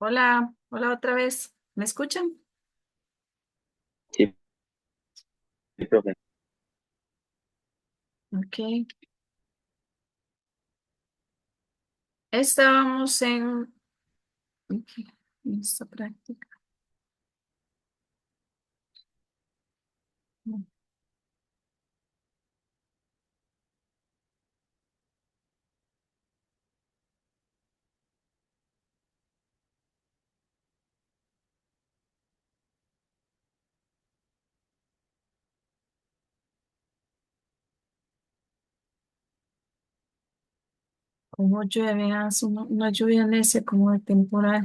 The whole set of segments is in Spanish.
Hola, hola otra vez. ¿Me escuchan? Sí, sí, profe. Ok. Estábamos ok, en esta práctica. Como llueve, hace una lluvia necia como de temporal.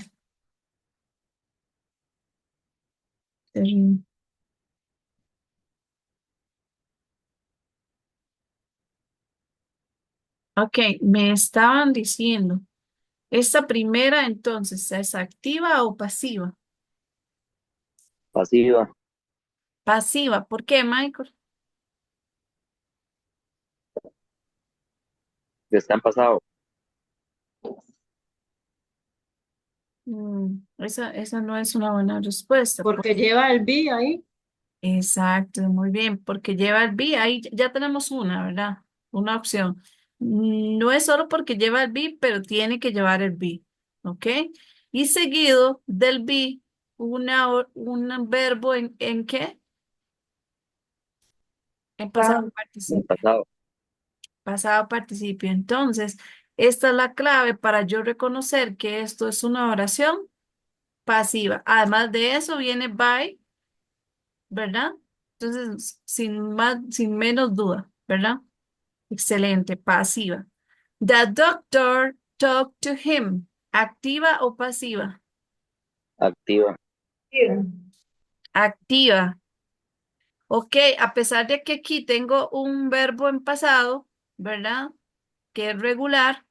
Terrible. Ok, me estaban diciendo, ¿esta primera entonces es activa o pasiva? Pasiva, Pasiva, ¿por qué, Michael? que está en pasado. Esa no es una buena respuesta. Porque lleva el be ahí. Exacto, muy bien, porque lleva el be, ahí ya tenemos una, ¿verdad? Una opción. No es solo porque lleva el be, pero tiene que llevar el be, ¿ok? Y seguido del be, un verbo ¿en qué? En pasado En participio. pasado, Pasado participio. Entonces, esta es la clave para yo reconocer que esto es una oración pasiva. Además de eso viene by, ¿verdad? Entonces, sin menos duda, ¿verdad? Excelente, pasiva. The doctor talked to him. ¿Activa o pasiva? activa, Activa. Ok, a pesar de que aquí tengo un verbo en pasado, ¿verdad? Que es regular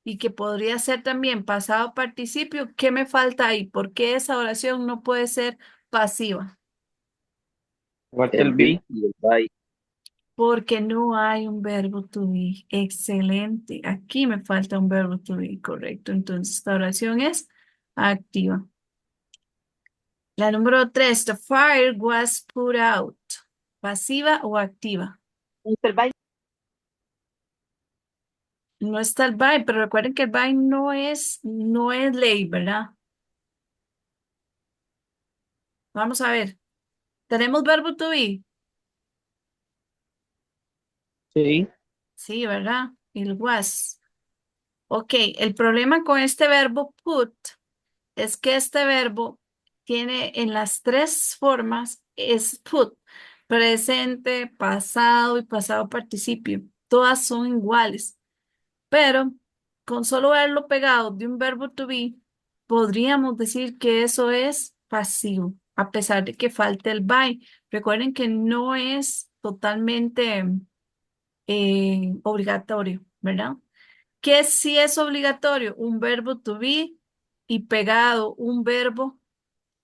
y que podría ser también pasado participio, ¿qué me falta ahí? ¿Por qué esa oración no puede ser pasiva? Falta el el be be. y el by, Porque no hay un verbo to be. Excelente. Aquí me falta un verbo to be, correcto. Entonces, esta oración es activa. La número 3, the fire was put out. ¿Pasiva o activa? El baile. No está el by, pero recuerden que el by no es ley, ¿verdad? Vamos a ver. ¿Tenemos verbo to be? Sí. Sí, ¿verdad? El was. Ok, el problema con este verbo put es que este verbo tiene en las tres formas, es put, presente, pasado y pasado participio. Todas son iguales. Pero con solo verlo pegado de un verbo to be, podríamos decir que eso es pasivo, a pesar de que falte el by. Recuerden que no es totalmente obligatorio, ¿verdad? Que sí es obligatorio un verbo to be y pegado un verbo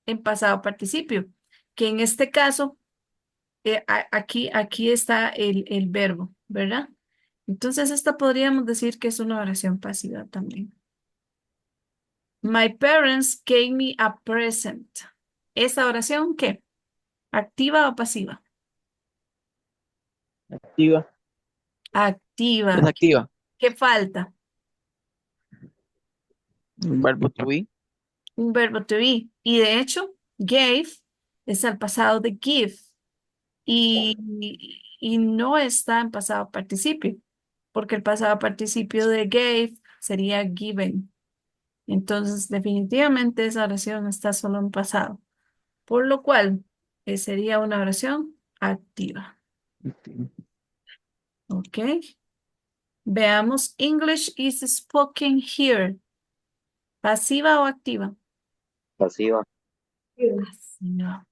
en pasado participio, que en este caso, aquí está el verbo, ¿verdad? Entonces, esta podríamos decir que es una oración pasiva también. My parents gave me a present. ¿Esa oración qué? ¿Activa o pasiva? Activa. Es Activa. activa. ¿Qué falta? Verbo to be. Un verbo to be. Y de hecho, gave es el pasado de give y no está en pasado participio, porque el pasado participio de gave sería given. Entonces, definitivamente esa oración está solo en pasado, por lo cual sería una oración activa. ¿Ok? Veamos, English is spoken here. ¿Pasiva o activa? pasiva, Pasiva.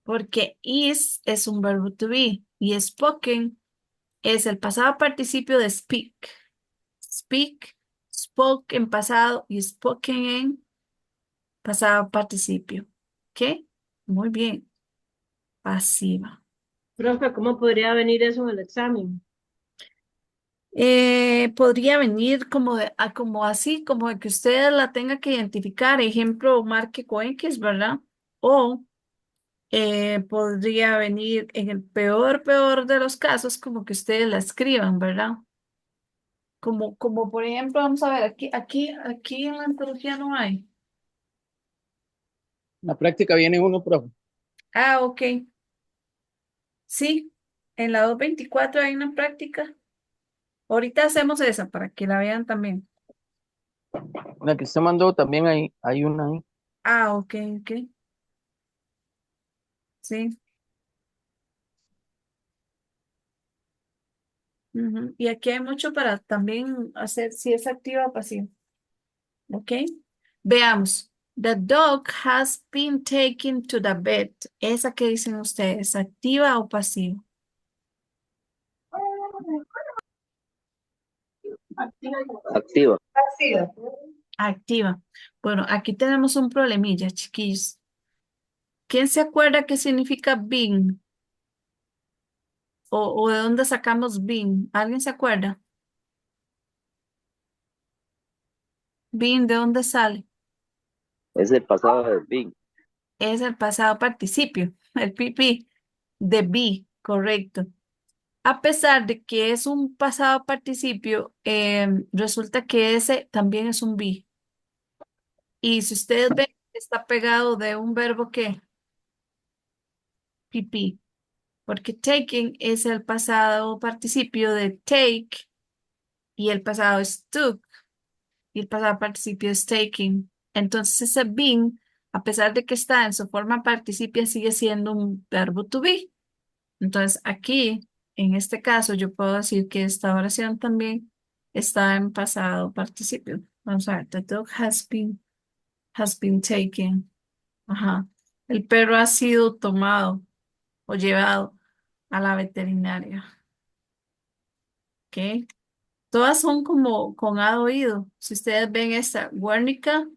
Porque is es un verbo to be y spoken es el pasado participio de speak. Speak, spoke en pasado y spoken en pasado participio. ¿Qué? Muy bien. Pasiva. Profe, ¿cómo podría venir eso en el examen? Podría venir como, como así, como de que usted la tenga que identificar, ejemplo, marque con X, ¿verdad? O podría venir en el peor de los casos, como que ustedes la escriban, ¿verdad? Como por ejemplo, vamos a ver, aquí en la antología no hay. En la práctica viene uno, profe. Ah, ok. Sí, en la 224 hay una práctica. Ahorita hacemos esa para que la vean también. La que usted mandó también hay una ahí. Ah, ok, ok. Sí. Ujú. Y aquí hay mucho para también hacer si es activa o pasiva. Ok. Veamos. The dog has been taken to the vet. ¿Esa que dicen ustedes? ¿Activa o pasiva? Activa. Activa. Bueno, aquí tenemos un problemilla, chiquillos. ¿Quién se acuerda qué significa been? O de dónde sacamos been? ¿Alguien se acuerda? Been, ¿de dónde sale? Es el pasado de Bing. Es el pasado participio, el PP de be, correcto. A pesar de que es un pasado participio, resulta que ese también es un be. Y si ustedes ven, está pegado de un verbo que, PP, porque taking es el pasado participio de take y el pasado es took y el pasado participio es taking. Entonces ese been, a pesar de que está en su forma participia, sigue siendo un verbo to be. Entonces aquí, en este caso, yo puedo decir que esta oración también está en pasado participio. Vamos a ver, the dog has been taken. Ajá. El perro ha sido tomado o llevado a la veterinaria. ¿Ok? Todas son como con A de oído. Si ustedes ven esta, Guernica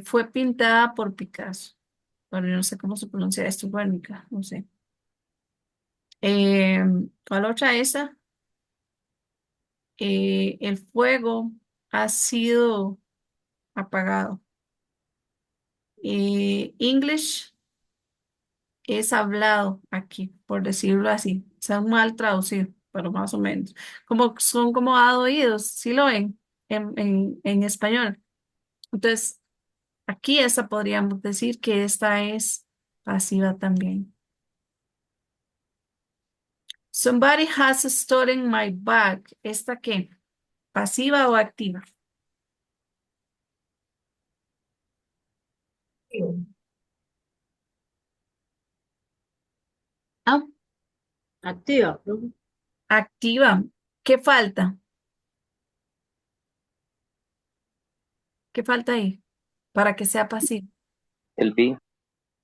fue pintada por Picasso. Bueno, yo no sé cómo se pronuncia esto, Guernica, no sé. Eh, ¿Cuál otra esa? El fuego ha sido apagado. English es hablado aquí, por decirlo así. Está mal traducido, pero más o menos. Como son como oídos, ¿sí lo ven? En español. Entonces, aquí esta podríamos decir que esta es pasiva también. Somebody has stolen my bag. ¿Esta qué? ¿Pasiva o activa? Ah, Activa, profe. activa. ¿Qué falta? ¿Qué falta ahí para que sea pasivo? El Bing.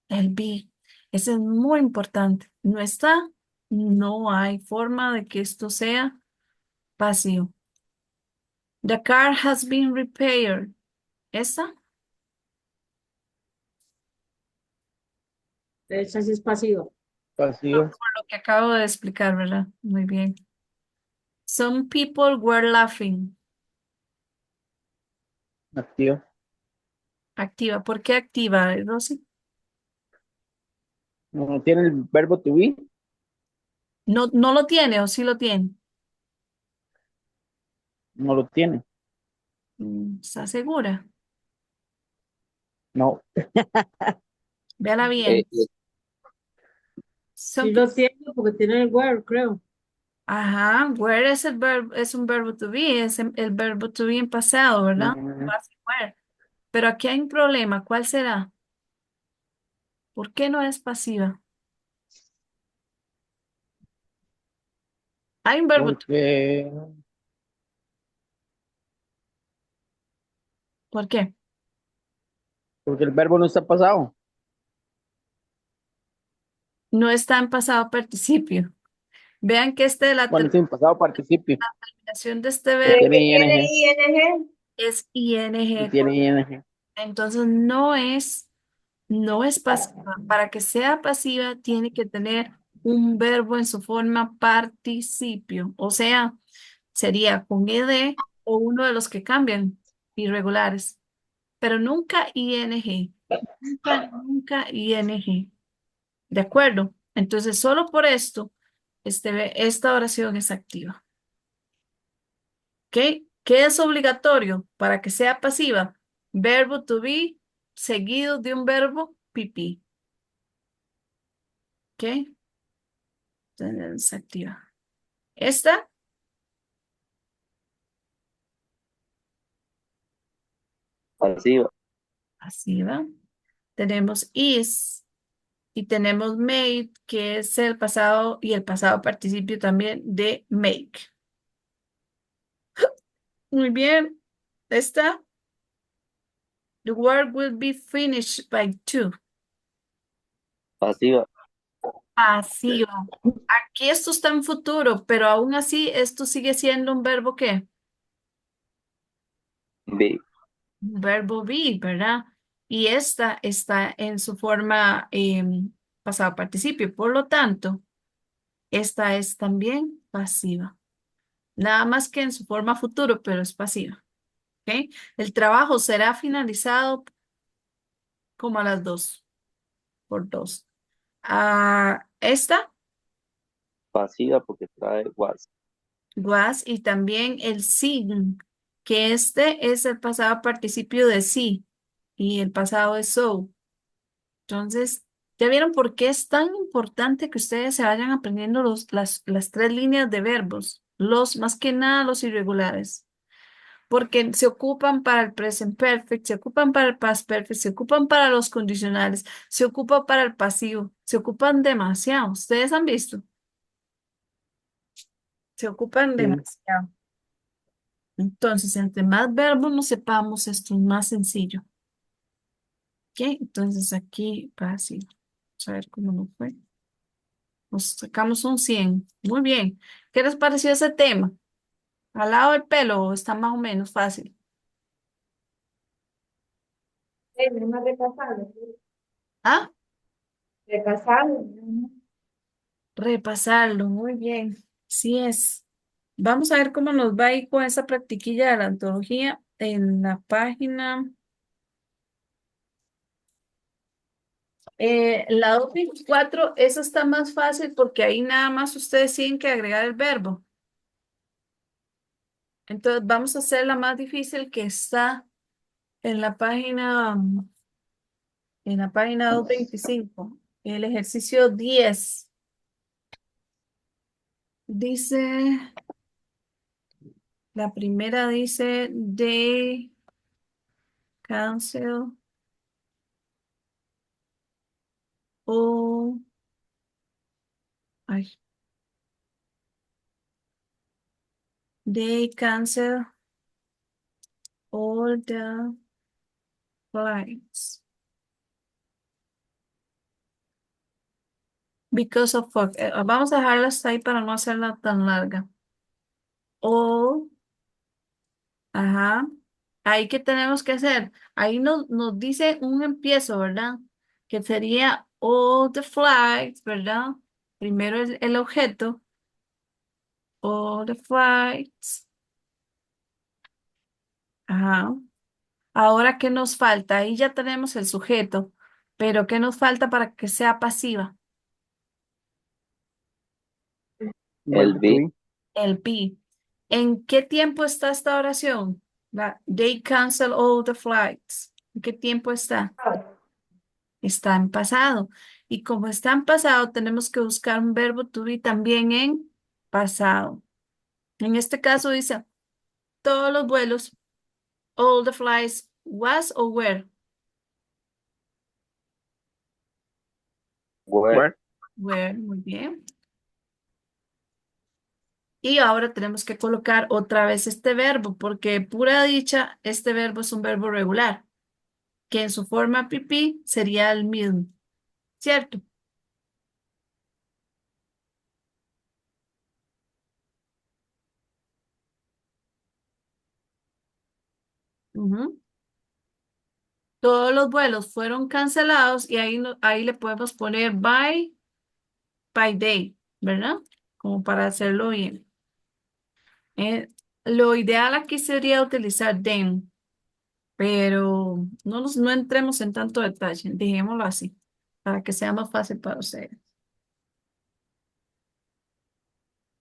El be. Ese es muy importante. No está, no hay forma de que esto sea pasivo. The car has been repaired. ¿Esa? Esa sí es pasiva. Pasiva. Por lo que acabo de explicar, ¿verdad? Muy bien. Some people were laughing. Activa. Activa. ¿Por qué activa, Rosy? No tiene el verbo to be. No, no lo tiene o sí lo tiene. No lo tiene. ¿Está segura? No. Véala Eh, bien. eh, Some Sí pe- lo tiene porque tiene el word, creo. Ajá, where es el verbo, es un verbo to be, es el verbo to be en pasado, ¿verdad? Mm, Past where. Pero aquí hay un problema, ¿cuál será? ¿Por qué no es pasiva? Hay un verbo to porque, ¿por qué? porque el verbo no está pasado. No está en pasado participio. Vean que la Bueno, sí, en pasado participio. terminación de este Y verbo tiene ing. es Y ing, tiene ing. entonces no es pasiva. Para que sea pasiva tiene que tener un verbo en su forma participio, o sea, sería con ed o uno de los que cambian, irregulares, pero nunca ing, nunca ing. ¿De acuerdo? Entonces, solo por esto, esta oración es activa. ¿Ok? ¿Qué es obligatorio para que sea pasiva? Verbo to be seguido de un verbo pp. ¿Ok? Entonces, es activa. Esta, pasiva, pasiva. Tenemos is y tenemos made, que es el pasado y el pasado participio también de make. Muy bien. Esta, the work will be finished by 2. pasiva, Pasiva. Aquí esto está en futuro, pero aún así esto sigue siendo un verbo ¿qué? be, Un verbo be, ¿verdad? Y esta está en su forma pasado participio. Por lo tanto, esta es también pasiva. Nada más que en su forma futuro, pero es pasiva. ¿Ok? El trabajo será finalizado como a las 2, por 2. Esta, pasiva porque trae was, y también el sing, que este es el pasado participio de sí y el pasado es so. Entonces, ¿ya vieron por qué es tan importante que ustedes se vayan aprendiendo las tres líneas de verbos? Los, más que nada, los irregulares. Porque se ocupan para el present perfect, se ocupan para el past perfect, se ocupan para los condicionales, se ocupa para el pasivo, se ocupan demasiado. ¿Ustedes han visto? Se ocupan Sí. demasiado. Entonces, entre más verbos nos sepamos, esto es más sencillo. ¿Ok? Entonces aquí, fácil. Vamos a ver cómo nos fue. Nos sacamos un 100. Muy bien. ¿Qué les pareció ese tema? ¿Al lado del pelo está más o menos fácil? No repasarlo. ¿Ah? Repasarlo. Repasarlo. Muy bien. Sí es. Vamos a ver cómo nos va a ir con esa practiquilla de la antología en la página. La 224, esa está más fácil porque ahí nada más ustedes tienen que agregar el verbo. Entonces vamos a hacer la más difícil que está en la página, en la página 225. El ejercicio 10 dice, la primera dice they cancel all, ay, they cancel all the flights because of fog. Vamos a dejarla hasta ahí para no hacerla tan larga. All, ajá. Ahí que tenemos que hacer. Ahí nos dice un empiezo, ¿verdad? Que sería all the flights, ¿verdad? Primero el objeto. All the flights. Ajá. Ahora, ¿qué nos falta? Ahí ya tenemos el sujeto. Pero ¿qué nos falta para que sea pasiva? el Verbo to be, be. El be. ¿En qué tiempo está esta oración? They cancel all the flights. ¿En qué tiempo está? Está en pasado. Y como está en pasado, tenemos que buscar un verbo to be también en pasado. En este caso dice, todos los vuelos, all the flights, was o were. where, Where. Were, muy bien. Y ahora tenemos que colocar otra vez este verbo, porque pura dicha, este verbo es un verbo regular, que en su forma pp sería el mismo, ¿cierto? Ujú. Todos los vuelos fueron cancelados y ahí, ahí le podemos poner by day, ¿verdad? Como para hacerlo bien. Eh, lo ideal aquí sería utilizar them, pero no entremos en tanto detalle, dejémoslo así, para que sea más fácil para ustedes.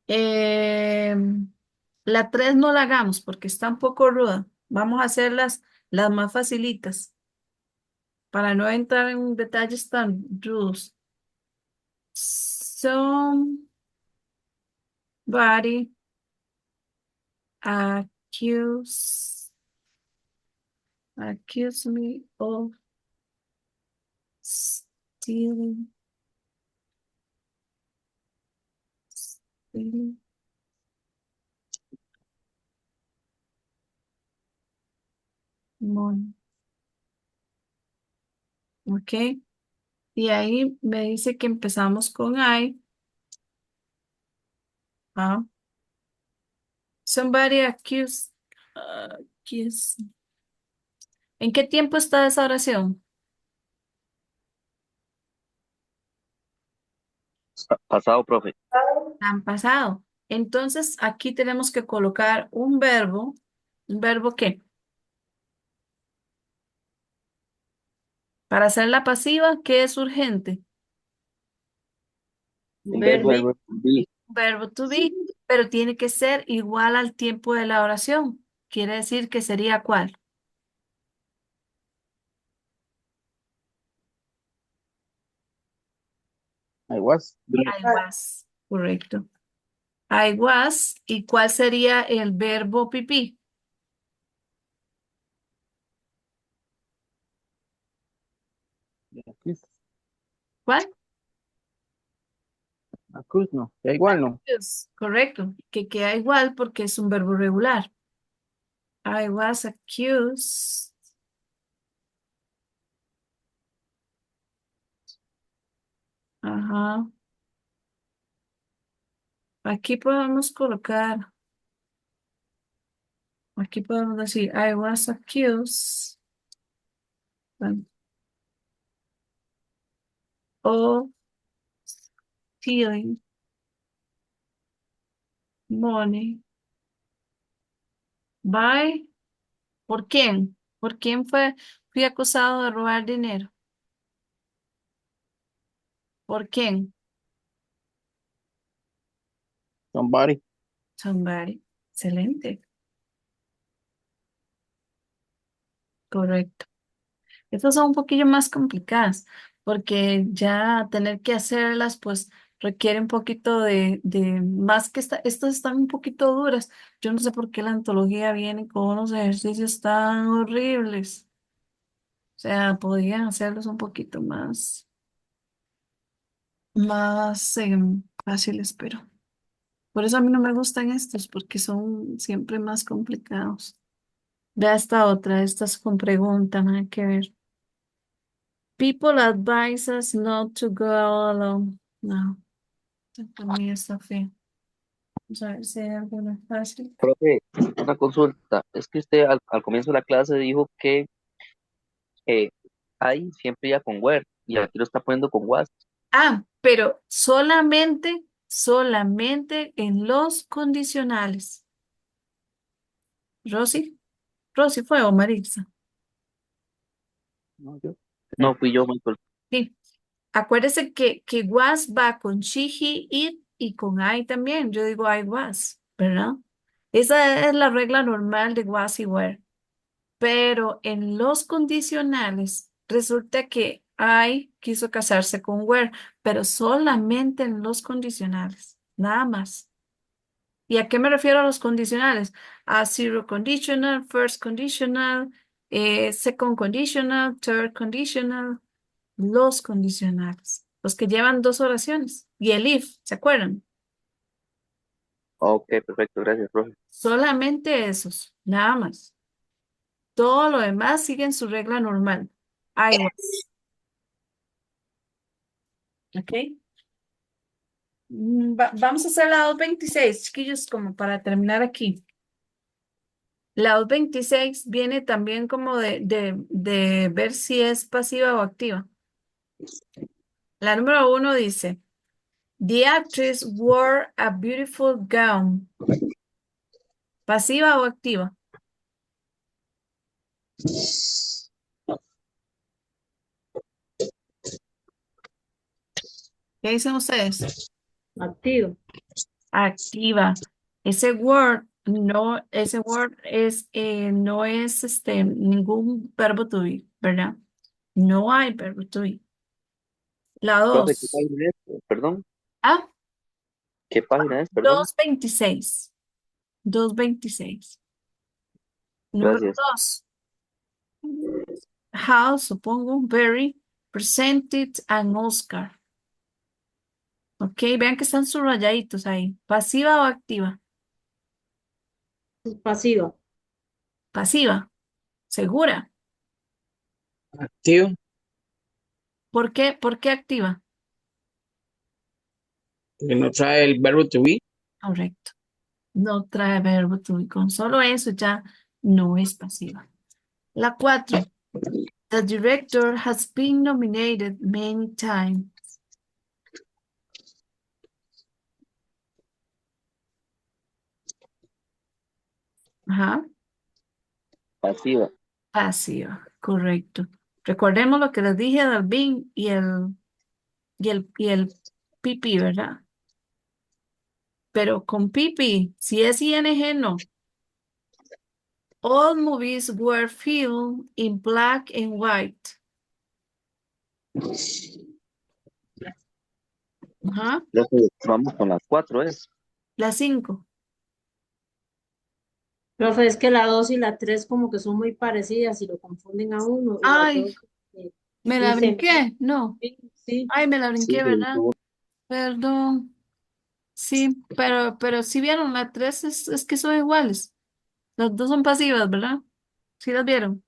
Eh, la 3 no la hagamos porque está un poco ruda. Vamos a hacer las más facilitas para no entrar en detalles tan rudos. Somebody accuse, accuse me of stealing, stealing money. ¿Ok? Y ahí me dice que empezamos con I. Ah, somebody accuse. ¿En qué tiempo está esa oración? Pasado, profe. Han pasado. Entonces, aquí tenemos que colocar ¿un verbo qué? Para hacer la pasiva, ¿qué es urgente? Un To verbo be. Verbo to be. Verbo to be, pero tiene que ser igual al tiempo de la oración. Quiere decir que sería ¿cuál? I was. I was. Correcto. I was. ¿Y cuál sería el verbo pipí? Accuse. ¿Cuál? Accuse no. Da igual no. Yes, correcto. Que queda igual porque es un verbo regular. I was accused. Ajá. Aquí podemos colocar, aquí podemos decir, I was accused of stealing money by, ¿por quién? ¿Por quién fui acusado de robar dinero? ¿Por quién? Somebody. Somebody. Excelente, correcto. Estas son un poquillo más complicadas porque ya tener que hacerlas pues requiere un poquito más que estas están un poquito duras. Yo no sé por qué la antología viene con unos ejercicios tan horribles. O sea, podrían hacerlos un poquito más fáciles, pero por eso a mí no me gustan estos porque son siempre más complicados. Vea esta otra, estas con pregunta, nada que ver. People advise us not to go alone. No, también está feo. Vamos a ver si hay alguna fácil. Profe, una consulta. Es que usted al comienzo de la clase dijo que hay siempre ya con where y aquí lo está poniendo con was. Ah, pero solamente en los condicionales. Rosy, Rosy fue o Maritza. No, yo. No fui yo, Michael. Sí. Acuérdese que was va con she, he, it y con I también. Yo digo I was, ¿verdad? Esa es la regla normal de was y were. Pero en los condicionales resulta que I quiso casarse con were, pero solamente en los condicionales, nada más. ¿Y a qué me refiero a los condicionales? A zero conditional, first conditional, second conditional, third conditional, los condicionales, los que llevan dos oraciones. Y el if, ¿se acuerdan? Ok, perfecto, gracias, profe. Solamente esos, nada más. Todo lo demás sigue en su regla normal. I was. ¿Ok? Vamos a hacer la 226, chiquillos, como para terminar aquí. La 226 viene también como de ver si es pasiva o activa. La número 1 dice, The actress wore a beautiful gown. ¿Pasiva o activa? ¿Qué dicen ustedes? Activo. Activa. Ese word es, no es ningún verbo to be, ¿verdad? No hay verbo to be. La Profe, ¿qué 2. página es? Perdón, Ah, ¿qué página es? Perdón. 226. 226. Número Gracias. 2. How, supongo, very, presented an Oscar. Ok, vean que están subrayaditos ahí. ¿Pasiva o activa? Pasiva. Pasiva. ¿Segura? Activo. ¿Por qué? ¿Por qué activa? Porque no trae el verbo to be. Correcto. No trae verbo to be. Con solo eso ya no es pasiva. La 4. The director has been nominated many times. Ajá. Pasiva. Pasiva. Correcto. Recordemos lo que les dije del been y el PP, ¿verdad? Pero con PP, si es ing, no. All movies were filmed in black and white. Ajá. Profe, vamos con las 4, ¿es? La 5. Profe, es que la 2 y la 3 como que son muy parecidas y lo confunden a uno. Y la Ay, 2 me la dicen, brinqué. No. sí, Ay, me la Sí, brinqué, ¿verdad? Perdón. Sí, pero si vieron, la 3 es que son iguales. Las dos son pasivas, ¿verdad? ¿Sí las vieron?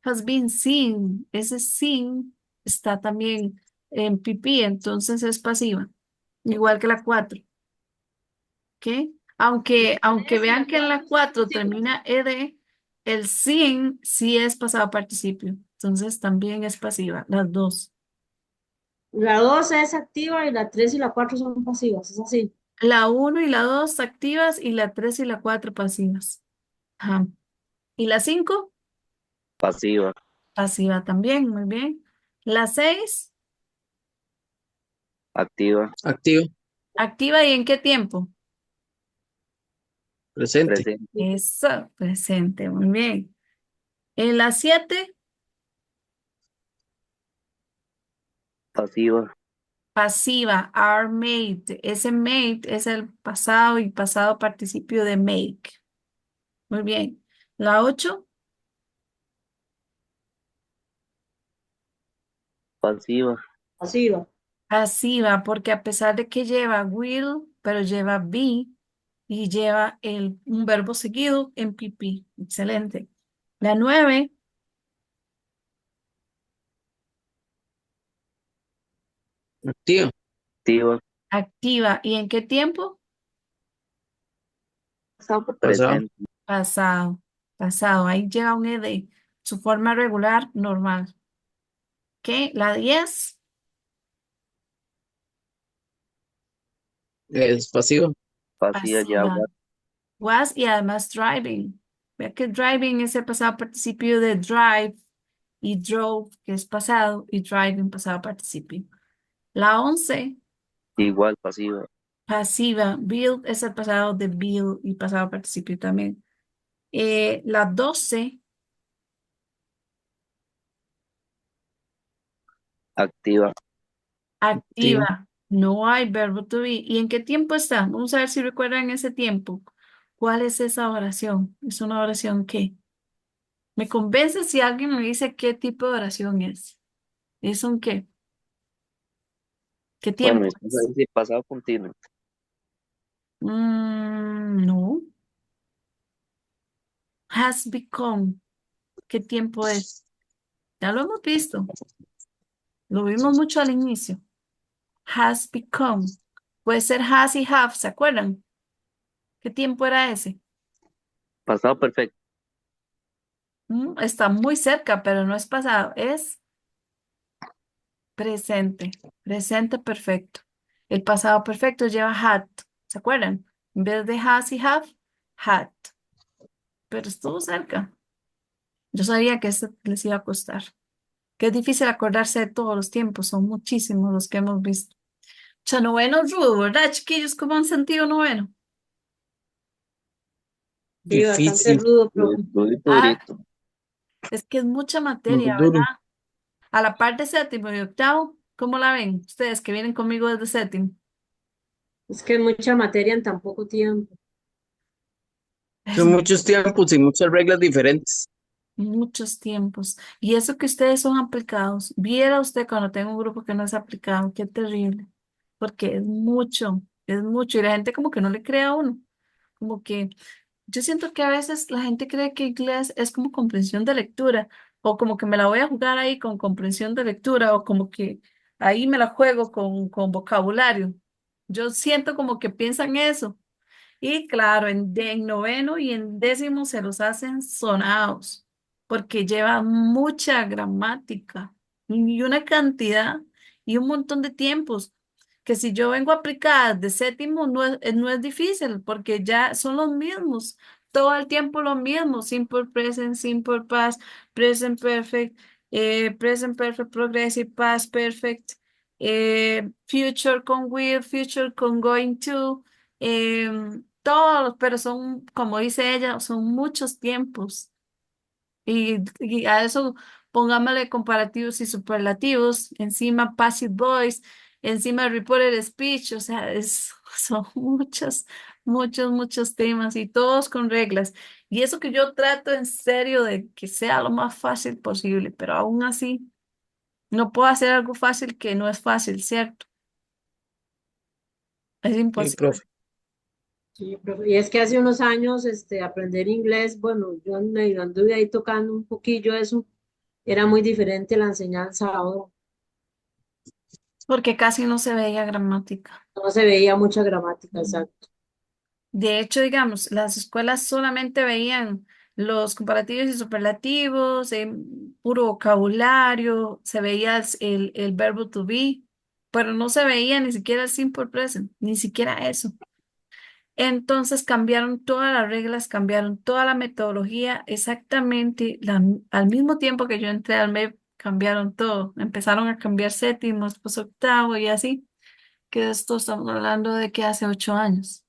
Has been seen. Ese seen está también en PP, entonces es pasiva. Igual que la 4. ¿Ok? Aunque vean que en la 4 termina ed, el seen sí es pasado participio. Entonces también es pasiva, las dos. la 2 es activa y la 3 y la 4 son pasivas, es así. La uno y la 2 activas y la 3 y la 4 pasivas. Ajá. ¿Y la 5? pasiva. Pasiva también, muy bien. La 6 Activa. Activo. activa y ¿en qué tiempo? Presente. Presente. Eso, presente, muy bien. En la 7 Pasiva. pasiva, are made. Ese made es el pasado y pasado participio de make. Muy bien. La 8 Pasiva. Pasiva. pasiva, porque a pesar de que lleva will, pero lleva be y lleva un verbo seguido en PP. Excelente. La 9 Activo. Activa. activa. ¿Y en qué tiempo? Pasado. Presente. Pasado. Pasado. Ahí lleva un ed. Su forma regular, normal. ¿Ok? La 10 Es pasivo. Pasiva ya. pasiva. Was y además driving. Vea que driving es el pasado participio de drive y drove, que es pasado, y driving, pasado participio. La 11 Igual pasiva. pasiva. Build es el pasado de build y pasado participio también. La 12 Activa. Activo. activa. No hay verbo to be. ¿Y en qué tiempo está? Vamos a ver si recuerdan ese tiempo. ¿Cuál es esa oración? ¿Es una oración qué? Me convence si alguien me dice qué tipo de oración es. ¿Es un qué? ¿Qué Bueno, mi tiempo esposa es? dice pasado continuo. No. Has become. ¿Qué tiempo es? Ya lo hemos visto. Lo vimos mucho al inicio. Has become. Puede ser has y have, ¿se acuerdan? ¿Qué tiempo era ese? Pasado perfecto. Está muy cerca, pero no es pasado, es presente. Presente perfecto. El pasado perfecto lleva had, ¿se acuerdan? En vez de has y have, Hat, pero estuvo cerca. Yo sabía que esto les iba a costar. Que es difícil acordarse de todos los tiempos, son muchísimos los que hemos visto. O sea, noveno es rudo, ¿verdad, chiquillos? ¿Cómo han sentido noveno? Sí, bastante Difícil, rudo, profe. Durito, Ah, durito. es que es mucha muy materia, duro. ¿verdad? A la parte séptimo y octavo, ¿cómo la ven? Ustedes que vienen conmigo desde séptimo. Es que es mucha materia en tan poco tiempo. Es Son muchos tiempos y muchas reglas diferentes. muchos tiempos. Y eso que ustedes son aplicados. Viera usted cuando tengo un grupo que no es aplicado, qué terrible. Porque es mucho, es mucho. Y la gente como que no le cree a uno. Como que yo siento que a veces la gente cree que inglés es como comprensión de lectura. O como que me la voy a jugar ahí con comprensión de lectura. O como que ahí me la juego con vocabulario. Yo siento como que piensan eso. Y claro, en noveno y en décimo se los hacen sonados, porque lleva mucha gramática y una cantidad y un montón de tiempos, que si yo vengo a aplicar de séptimo no es difícil, porque ya son los mismos, todo el tiempo lo mismo, simple present, simple past, present perfect, progressive past perfect, future con will, future con going to. Todos, pero son, como dice ella, son muchos tiempos. Y a eso pongámosle comparativos y superlativos, encima passive voice, encima reported speech, o sea, son muchos temas y todos con reglas. Y eso que yo trato en serio de que sea lo más fácil posible, pero aún así no puedo hacer algo fácil que no es fácil, ¿cierto? Es Sí, imposible. profe. Sí, profe. Y es que hace unos años, aprender inglés, bueno, yo medio anduve ahí tocando un poquillo eso, era muy diferente la enseñanza ahora. Porque casi no se veía gramática. No se veía mucha gramática, exacto. De hecho, digamos, las escuelas solamente veían los comparativos y superlativos, puro vocabulario, se veía el verbo to be, pero no se veía ni siquiera el simple present, ni siquiera eso. Entonces cambiaron todas las reglas, cambiaron toda la metodología, exactamente al mismo tiempo que yo entré al MEP, cambiaron todo. Empezaron a cambiar séptimos, pues octavo y así, que esto estamos hablando de que hace 8 años.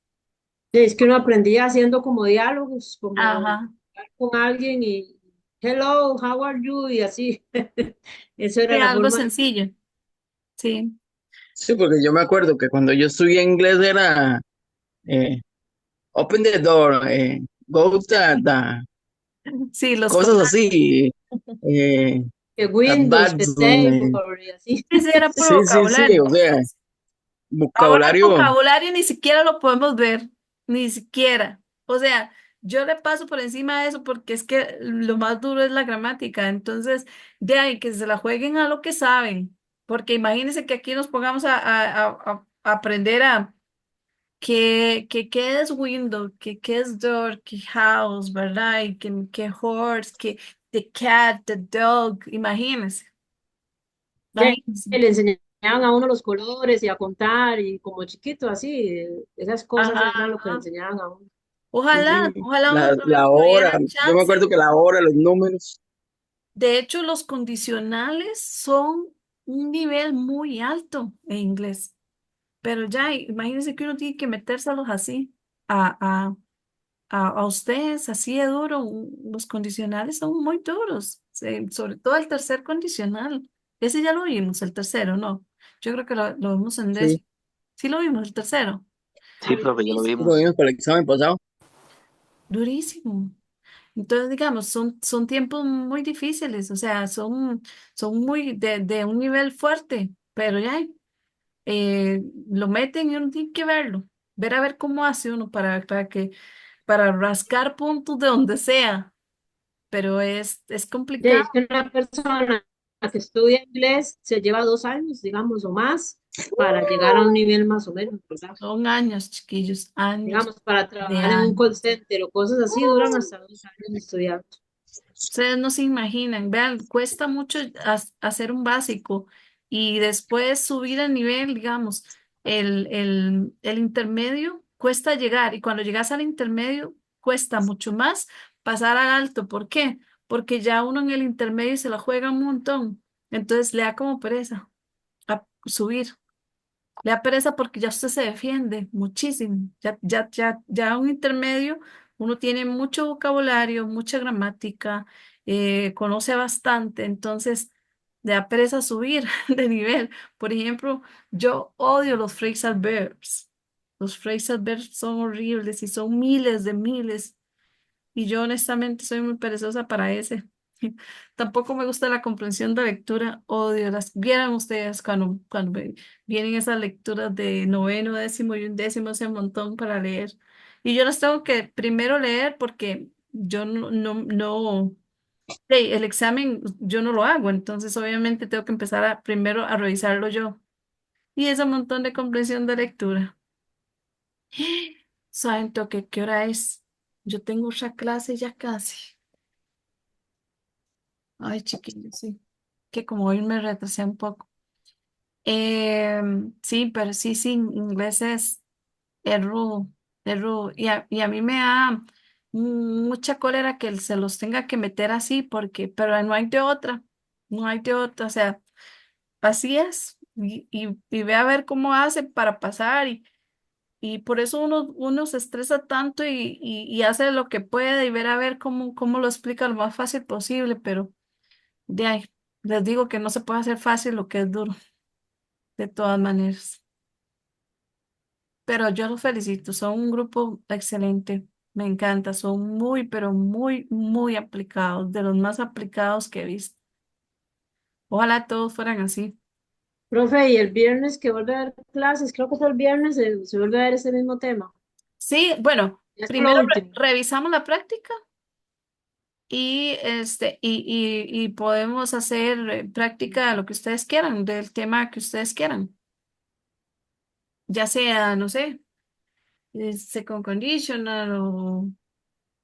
Sí, es que uno aprendía haciendo como diálogos, como Ajá. hablar con alguien y hello, how are you? Y así. Eso era Sí, la algo forma de... sencillo, sí. Sí, porque yo me acuerdo que cuando yo estudié inglés era eh, open the door, go to the, Sí, los cosas comandos. así, eh, Que Windows, que advance, Table y así. Ese era puro sí, sí, sí, vocabulario. o sea, Ahora el vocabulario, vocabulario ni siquiera lo podemos ver, ni siquiera. O sea, yo le paso por encima de eso porque es que lo más duro es la gramática. Entonces, de ahí que se la jueguen a lo que saben. Porque imagínense que aquí nos pongamos a aprender a qué es window, qué es door, qué house, ¿verdad? Y qué horse, que the cat, the dog. Imagínense. Ya Imagínense. le enseñaban a uno los colores y a contar y como chiquito así, esas cosas Ajá. eran lo que le enseñaban a uno. sí, sí, Ojalá uno la hora, tuviera yo me chance. acuerdo que la hora, los números, De hecho, los condicionales son un nivel muy alto en inglés. Pero ya, imagínense que uno tiene que metérselos así a, a, a ustedes, así de duro. Los condicionales son muy duros, sobre todo el tercer condicional. Ese ya lo vimos, el tercero, ¿no? Yo creo que lo vimos en sí, décimo. Sí lo vimos, el tercero. Sí, profe, ya lo Durísimo. lo vimos. vimos para el examen pasado. Durísimo. Entonces, digamos, son tiempos muy difíciles, o sea, son muy de un nivel fuerte, pero ya lo meten y uno tiene que verlo, ver a ver cómo hace uno para rascar puntos de donde sea, pero es Ya, complicado. es que una persona que estudia inglés se lleva 2 años, digamos, o más, para llegar a un nivel más o menos, ¿verdad? Son años, chiquillos, años Digamos, para de trabajar en un años. call center o cosas así, duran hasta 2 años estudiando. Ustedes no se imaginan, vean, cuesta mucho hacer un básico y después subir el nivel, digamos, el intermedio cuesta llegar y cuando llegas al intermedio cuesta mucho más pasar al alto. ¿Por qué? Porque ya uno en el intermedio se la juega un montón. Entonces le da como pereza a subir. Le da pereza porque ya usted se defiende muchísimo. Ya un intermedio, uno tiene mucho vocabulario, mucha gramática, conoce bastante, entonces le da pereza subir de nivel. Por ejemplo, yo odio los phrasal verbs. Los phrasal verbs son horribles y son miles de miles. Y yo honestamente soy muy perezosa para ese. Tampoco me gusta la comprensión de lectura, odio las. Vieran ustedes vienen esas lecturas de noveno, décimo y undécimo, ese montón para leer. Y yo las tengo que primero leer porque yo el examen yo no lo hago, entonces obviamente tengo que empezar primero a revisarlo yo. Y ese montón de comprensión de lectura. ¿Saben toque qué hora es? Yo tengo otra clase ya casi. Ay, chiquillos, sí. Que como hoy me retrasé un poco. Sí, pero sí, inglés es rudo, es rudo. Y a mí me da mucha cólera que se los tenga que meter así, pero no hay de otra, no hay de otra. O sea, así es. Y ve a ver cómo hace para pasar. Y por eso uno se estresa tanto y hace lo que puede y ver a ver cómo lo explica lo más fácil posible, pero. De ahí, les digo que no se puede hacer fácil lo que es duro, de todas maneras. Pero yo los felicito, son un grupo excelente, me encanta, son muy, pero muy, muy aplicados, de los más aplicados que he visto. Ojalá todos fueran así. Profe, y el viernes que vuelve a dar clases, creo que es el viernes, se vuelve a dar ese mismo tema. Sí, bueno, Ya es lo primero último. revisamos la práctica y podemos hacer práctica de lo que ustedes quieran, del tema que ustedes quieran, ya sea, no sé, second conditional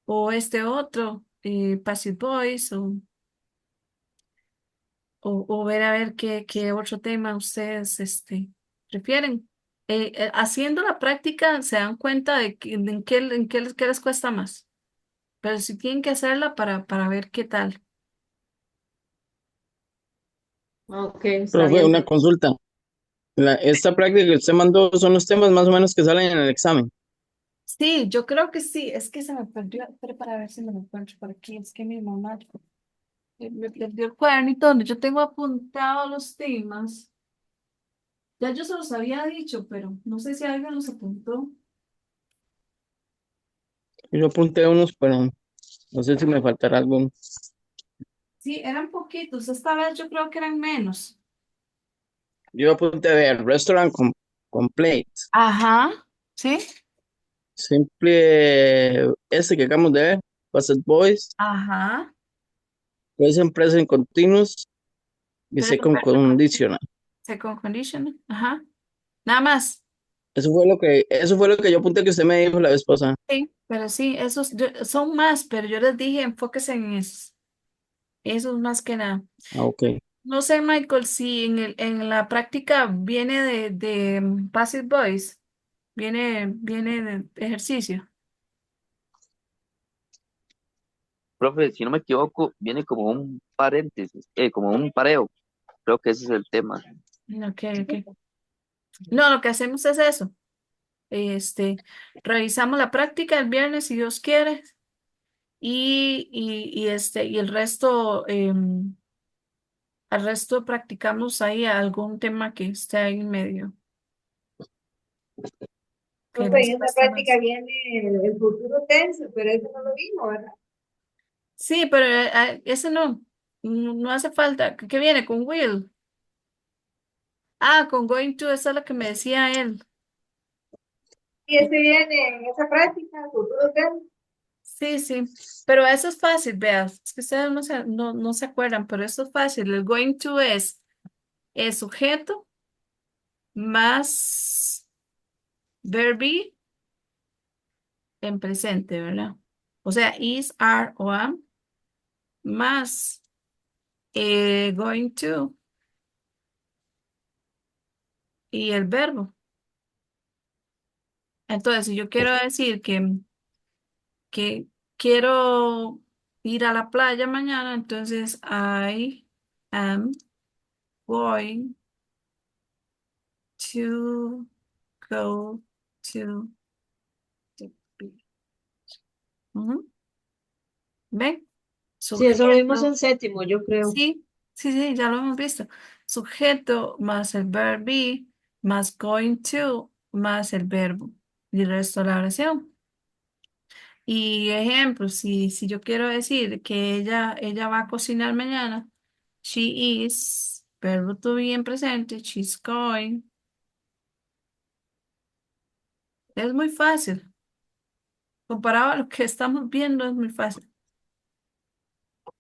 o este otro, Passive Voice, o ver a ver qué otro tema ustedes prefieren. Haciendo la práctica se dan cuenta de qué les cuesta más, pero si tienen que hacerla para ver qué tal. Ok, está Profe, bien. una consulta. Esta práctica que usted mandó son los temas más o menos que salen en el examen. Sí, yo creo que sí, es que se me perdió, pero para ver si me lo encuentro por aquí, es que mi mamá me perdió el cuadernito donde yo tengo apuntados los temas. Ya yo se los había dicho, pero no sé si alguien los apuntó. Yo apunté unos, pero no sé si me faltará alguno. Sí, eran poquitos. Esta vez yo creo que eran menos. Yo apunté de restaurant complete. Ajá, ¿sí? Simple, este que acabamos de ver, Basset Boys, Ajá. Present Continuous y Second Conditional. Second condition. Ajá. Nada más. Eso fue lo que yo apunté que usted me dijo la vez pasada. Sí, pero sí, esos son más, pero yo les dije enfóquese en esos. Esos más que nada. Ah, ok. No sé, Michael, si en la práctica viene de Passive Voice, viene de ejercicio. Profe, si no me equivoco, viene como un paréntesis, como un pareo. Creo que ese es el tema. Ok, ok. No, lo que hacemos es eso. Este, revisamos la práctica el viernes, si Dios quiere, y el resto, al resto practicamos ahí algún tema que esté ahí en medio, que Profe, les en esa cuesta práctica más. viene el futuro tenso, pero eso no lo vimos, ¿verdad? Sí, pero ese no hace falta. ¿Qué viene con Will? Ah, con Going to, esa es lo que me decía él. Y ese viene en esa práctica, el futuro tenso. Sí, sí, pero eso es fácil, veas, es que ustedes no se acuerdan, pero eso es fácil. El going to es el sujeto más verb be en presente, ¿verdad? O sea, is, are o am más going to y el verbo. Entonces, si yo quiero decir que quiero ir a la playa mañana, entonces I am going to go to the beach. Ujú. ¿Ven? Sí, eso lo vimos Sujeto. en séptimo, yo creo. Sí, sí, sí, ya lo hemos visto. Sujeto más el verbo be más going to más el verbo y el resto de la oración. Y ejemplo, si yo quiero decir que ella va a cocinar mañana, she is, verbo to be en presente, she's going. Es muy fácil. Comparado a lo que estamos viendo, es muy fácil.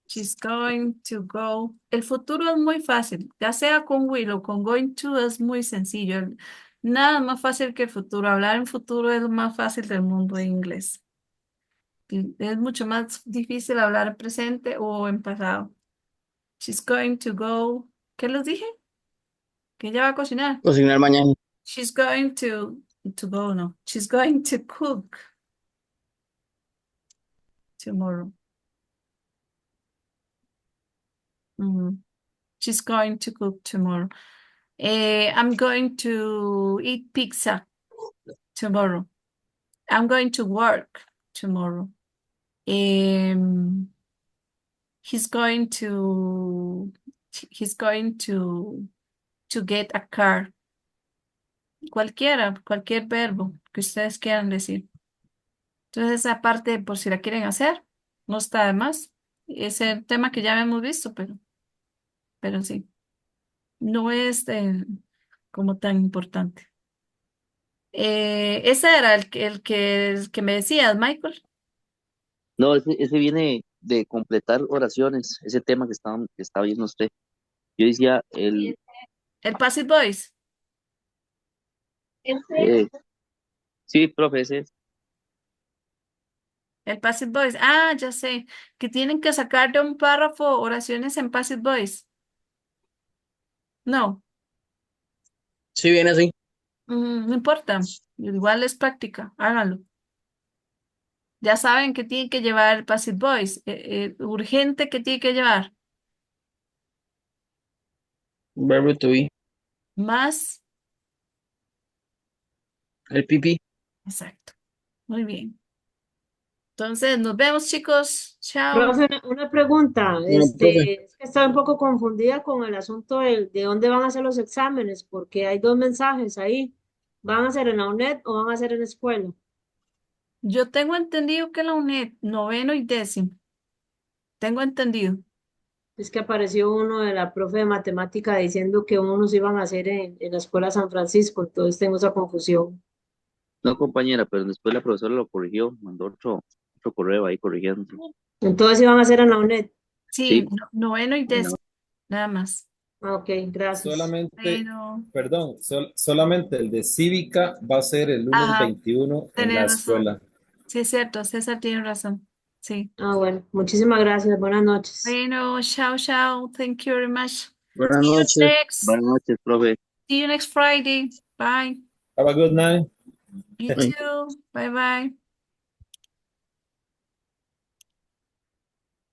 She's going to go. El futuro es muy fácil, ya sea con will o con going to es muy sencillo. Nada más fácil que el futuro. Hablar en futuro es lo más fácil del mundo en inglés. Y es mucho más difícil hablar en presente o en pasado. She's going to go. ¿Qué les dije? Que ella va a cocinar. Cocinar mañana. She's going to go, no. She's going to cook tomorrow. Mhm. She's going to cook tomorrow. I'm going to eat pizza tomorrow. I'm going to work tomorrow. Um, he's going to he's going to get a car. Cualquiera, cualquier verbo que ustedes quieran decir. Entonces, esa parte, por si la quieren hacer, no está de más. Es el tema que ya hemos visto, pero sí, no es como tan importante. Ese era el que me decías, Michael. No, ese viene de completar oraciones, ese tema que estaba viendo usted. Yo decía El passive voice. eh, sí, profe, ese es. El passive voice. Ah, ya sé. Que tienen que sacar de un párrafo oraciones en passive voice. No, Sí, viene así. no importa. Igual es práctica. Háganlo. Ya saben que tienen que llevar el passive voice. Urgente que tiene que llevar. Verbo to be. Más. El pipí. Exacto. Muy bien. Entonces, nos vemos, chicos. Chao. Profe, una pregunta, Bueno, profe. es que estoy un poco confundida con el asunto de dónde van a hacer los exámenes, porque hay dos mensajes ahí. ¿Van a ser en la UNED o van a ser en la escuela? Yo tengo entendido que la UNED, noveno y décimo. Tengo entendido. Es que apareció uno de la profe de matemática diciendo que unos iban a hacer en la escuela San Francisco, entonces tengo esa confusión. No, compañera, pero después la profesora lo corrigió, mandó otro correo ahí corrigiendo. Entonces iban a hacer en la UNED. Sí, Sí, noveno y no, décimo. Nada más. Ah, ok, gracias. Solamente, Pero, perdón, solamente el de cívica va a ser el lunes ajá, 21 en la tenés razón. escuela. Sí, es cierto, César tiene razón. Sí. Ah, bueno, muchísimas gracias, buenas noches. Bueno, chao, chao. Thank you very much. Buenas noches. buenas noches, profe. See you next Friday. Bye. Have a good night. You too. Bye bye.